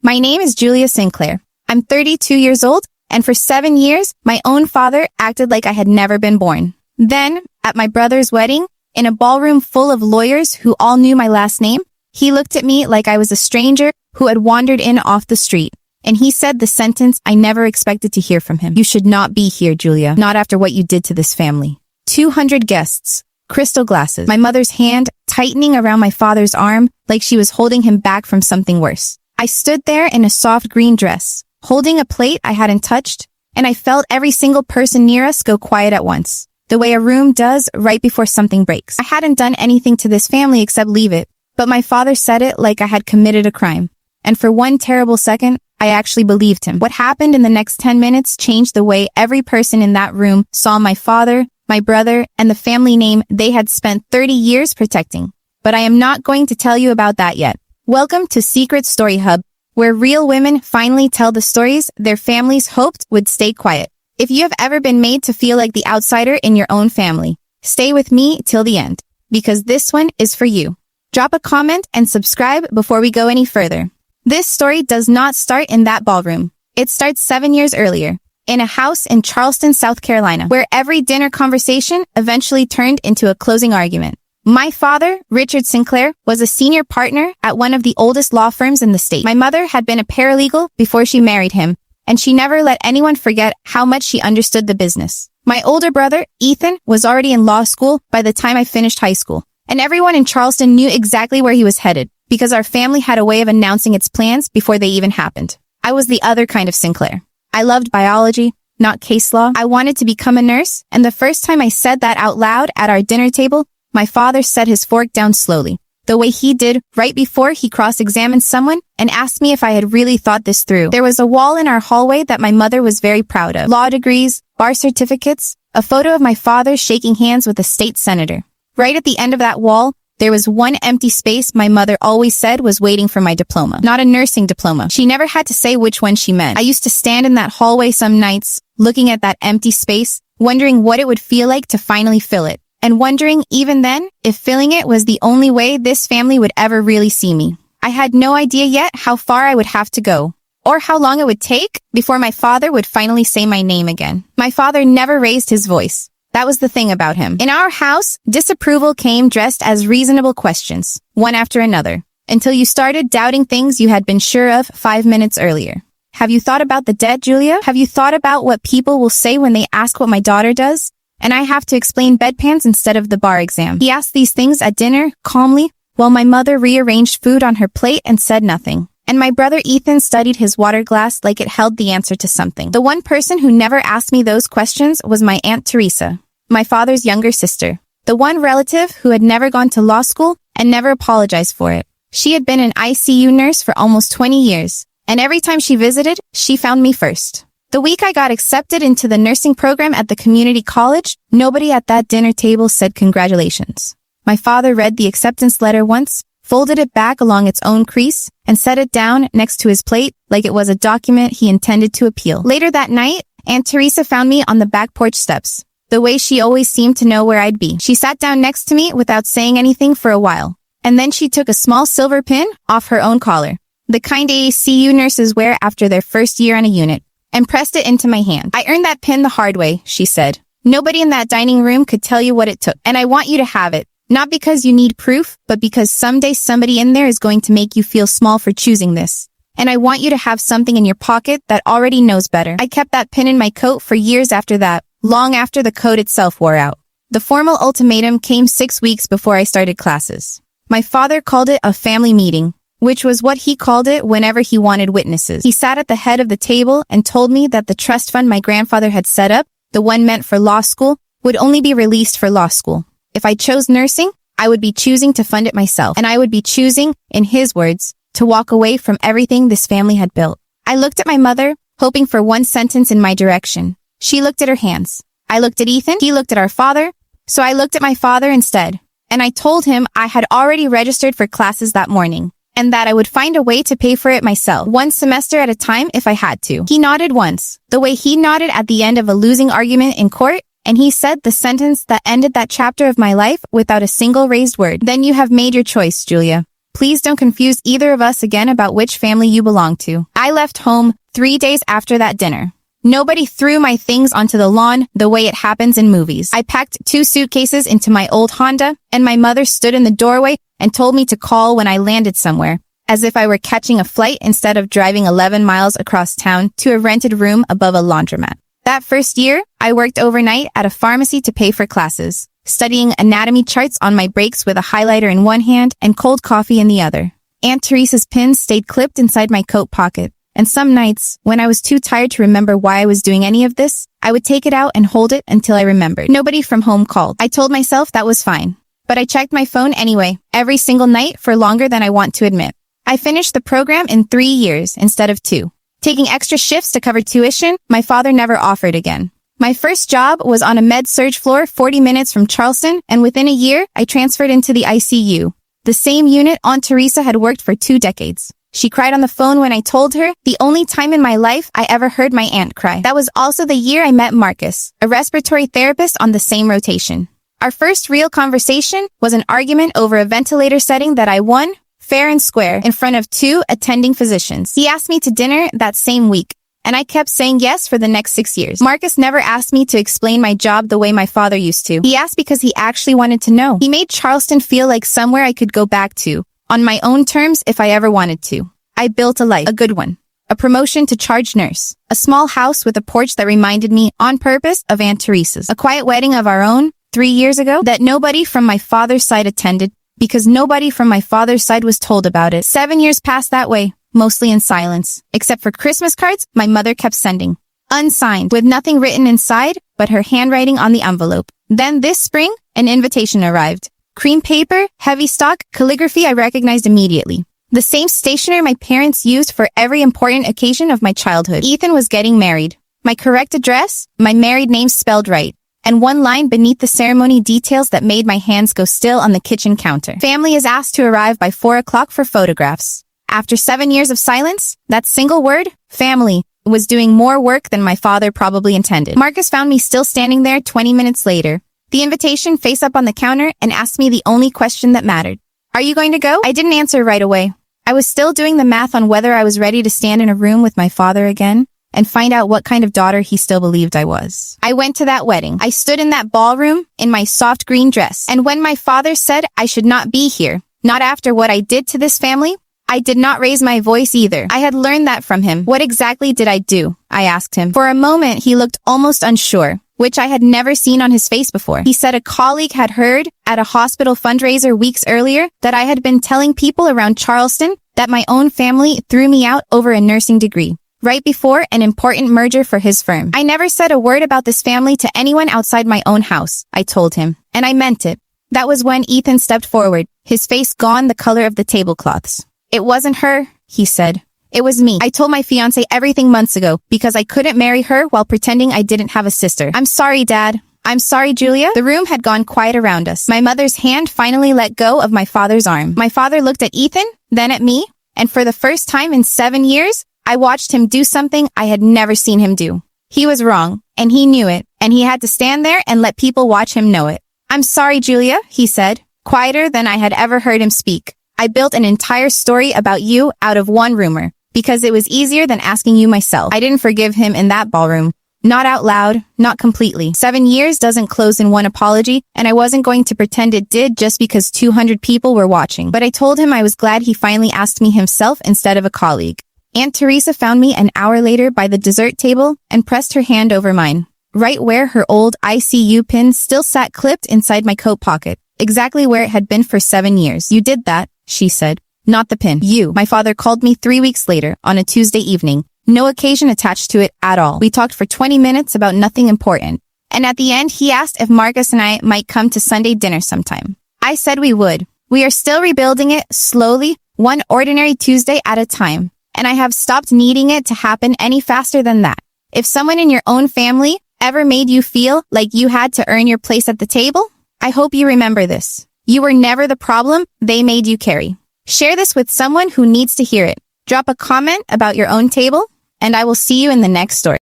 My name is Julia Sinclair. I'm 32 years old, and for 7 years, my own father acted like I had never been born. Then, at my brother's wedding, in a ballroom full of lawyers who all knew my last name, he looked at me like I was a stranger who had wandered in off the street. And he said the sentence I never expected to hear from him. You should not be here, Julia. Not after what you did to this family. 200 guests. Crystal glasses. My mother's hand tightening around my father's arm like she was holding him back from something worse. I stood there in a soft green dress, holding a plate I hadn't touched, and I felt every single person near us go quiet at once, the way a room does right before something breaks. I hadn't done anything to this family except leave it, but my father said it like I had committed a crime. And for one terrible second, I actually believed him. What happened in the next 10 minutes changed the way every person in that room saw my father, my brother, and the family name they had spent 30 years protecting. But I am not going to tell you about that yet. Welcome to Secret Story Hub, where real women finally tell the stories their families hoped would stay quiet. If you have ever been made to feel like the outsider in your own family, stay with me till the end, because this one is for you. Drop a comment and subscribe before we go any further. This story does not start in that ballroom. It starts 7 years earlier, in a house in Charleston, South Carolina, where every dinner conversation eventually turned into a closing argument. My father, Richard Sinclair, was a senior partner at one of the oldest law firms in the state. My mother had been a paralegal before she married him, and she never let anyone forget how much she understood the business. My older brother, Ethan, was already in law school by the time I finished high school, and everyone in Charleston knew exactly where he was headed, because our family had a way of announcing its plans before they even happened. I was the other kind of Sinclair. I loved biology, not case law. I wanted to become a nurse, and the first time I said that out loud at our dinner table, my father set his fork down slowly, the way he did right before he cross-examined someone and asked me if I had really thought this through. There was a wall in our hallway that my mother was very proud of. Law degrees, bar certificates, a photo of my father shaking hands with a state senator. Right at the end of that wall, there was one empty space my mother always said was waiting for my diploma. Not a nursing diploma. She never had to say which one she meant. I used to stand in that hallway some nights, looking at that empty space, wondering what it would feel like to finally fill it. And wondering, even then, if filling it was the only way this family would ever really see me. I had no idea yet how far I would have to go, or how long it would take before my father would finally say my name again. My father never raised his voice. That was the thing about him. In our house, disapproval came dressed as reasonable questions, one after another, until you started doubting things you had been sure of 5 minutes earlier. Have you thought about the debt, Julia? Have you thought about what people will say when they ask what my daughter does? And I have to explain bedpans instead of the bar exam. He asked these things at dinner, calmly, while my mother rearranged food on her plate and said nothing. And my brother Ethan studied his water glass like it held the answer to something. The one person who never asked me those questions was my Aunt Teresa, my father's younger sister. The one relative who had never gone to law school and never apologized for it. She had been an ICU nurse for almost 20 years, and every time she visited, she found me first. The week I got accepted into the nursing program at the community college, nobody at that dinner table said congratulations. My father read the acceptance letter once, folded it back along its own crease, and set it down next to his plate like it was a document he intended to appeal. Later that night, Aunt Teresa found me on the back porch steps, the way she always seemed to know where I'd be. She sat down next to me without saying anything for a while, and then she took a small silver pin off her own collar, the kind ICU nurses wear after their first year on a unit, and pressed it into my hand. I earned that pin the hard way, she said. Nobody in that dining room could tell you what it took, and I want you to have it. Not because you need proof, but because someday somebody in there is going to make you feel small for choosing this. And I want you to have something in your pocket that already knows better. I kept that pin in my coat for years after that, long after the coat itself wore out. The formal ultimatum came 6 weeks before I started classes. My father called it a family meeting, which was what he called it whenever he wanted witnesses. He sat at the head of the table and told me that the trust fund my grandfather had set up, the one meant for law school, would only be released for law school. If I chose nursing, I would be choosing to fund it myself, and I would be choosing, in his words, to walk away from everything this family had built. I looked at my mother, hoping for one sentence in my direction. She looked at her hands. I looked at Ethan, he looked at our father, so I looked at my father instead, and I told him I had already registered for classes that morning, and that I would find a way to pay for it myself, one semester at a time if I had to. He nodded once, the way he nodded at the end of a losing argument in court, and he said the sentence that ended that chapter of my life without a single raised word. Then you have made your choice, Julia. Please don't confuse either of us again about which family you belong to. I left home 3 days after that dinner. Nobody threw my things onto the lawn the way it happens in movies. I packed 2 suitcases into my old Honda, and my mother stood in the doorway and told me to call when I landed somewhere, as if I were catching a flight instead of driving 11 miles across town to a rented room above a laundromat. That first year, I worked overnight at a pharmacy to pay for classes, studying anatomy charts on my breaks with a highlighter in one hand and cold coffee in the other. Aunt Teresa's pin stayed clipped inside my coat pocket, and some nights, when I was too tired to remember why I was doing any of this, I would take it out and hold it until I remembered. Nobody from home called. I told myself that was fine. But I checked my phone anyway, every single night for longer than I want to admit. I finished the program in 3 years instead of 2. Taking extra shifts to cover tuition, my father never offered again. My first job was on a med-surg floor 40 minutes from Charleston, and within a year, I transferred into the ICU, the same unit Aunt Teresa had worked for 2 decades. She cried on the phone when I told her, the only time in my life I ever heard my aunt cry. That was also the year I met Marcus, a respiratory therapist on the same rotation. Our first real conversation was an argument over a ventilator setting that I won, fair and square, in front of 2 attending physicians. He asked me to dinner that same week, and I kept saying yes for the next 6 years. Marcus never asked me to explain my job the way my father used to. He asked because he actually wanted to know. He made Charleston feel like somewhere I could go back to, on my own terms if I ever wanted to. I built a life, a good one. A promotion to charge nurse. A small house with a porch that reminded me, on purpose, of Aunt Teresa's. A quiet wedding of our own, 3 years ago, that nobody from my father's side attended, because nobody from my father's side was told about it. 7 years passed that way, mostly in silence, except for Christmas cards my mother kept sending. Unsigned, with nothing written inside but her handwriting on the envelope. Then this spring, an invitation arrived. Cream paper, heavy stock, calligraphy I recognized immediately. The same stationer my parents used for every important occasion of my childhood. Ethan was getting married. My correct address, my married name spelled right, and one line beneath the ceremony details that made my hands go still on the kitchen counter. Family is asked to arrive by 4 o'clock for photographs. After 7 years of silence, that single word, family, was doing more work than my father probably intended. Marcus found me still standing there 20 minutes later, the invitation face up on the counter, and asked me the only question that mattered. Are you going to go? I didn't answer right away. I was still doing the math on whether I was ready to stand in a room with my father again and find out what kind of daughter he still believed I was. I went to that wedding. I stood in that ballroom in my soft green dress. And when my father said I should not be here, not after what I did to this family, I did not raise my voice either. I had learned that from him. What exactly did I do? I asked him. For a moment, he looked almost unsure, which I had never seen on his face before. He said a colleague had heard at a hospital fundraiser weeks earlier that I had been telling people around Charleston that my own family threw me out over a nursing degree, right before an important merger for his firm. I never said a word about this family to anyone outside my own house, I told him, and I meant it. That was when Ethan stepped forward, his face gone the color of the tablecloths. It wasn't her, he said. It was me. I told my fiancé everything months ago because I couldn't marry her while pretending I didn't have a sister. I'm sorry, Dad. I'm sorry, Julia. The room had gone quiet around us. My mother's hand finally let go of my father's arm. My father looked at Ethan, then at me, and for the first time in 7 years, I watched him do something I had never seen him do. He was wrong, and he knew it, and he had to stand there and let people watch him know it. I'm sorry, Julia, he said, quieter than I had ever heard him speak. I built an entire story about you out of one rumor, because it was easier than asking you myself. I didn't forgive him in that ballroom. Not out loud, not completely. 7 years doesn't close in one apology, and I wasn't going to pretend it did just because 200 people were watching. But I told him I was glad he finally asked me himself instead of a colleague. Aunt Teresa found me an hour later by the dessert table and pressed her hand over mine, right where her old ICU pin still sat clipped inside my coat pocket, exactly where it had been for 7 years. You did that, she said. Not the pin. You. My father called me 3 weeks later on a Tuesday evening. No occasion attached to it at all. We talked for 20 minutes about nothing important. And at the end, he asked if Marcus and I might come to Sunday dinner sometime. I said we would. We are still rebuilding it slowly, one ordinary Tuesday at a time. And I have stopped needing it to happen any faster than that. If someone in your own family ever made you feel like you had to earn your place at the table, I hope you remember this. You were never the problem they made you carry. Share this with someone who needs to hear it. Drop a comment about your own table, and I will see you in the next story.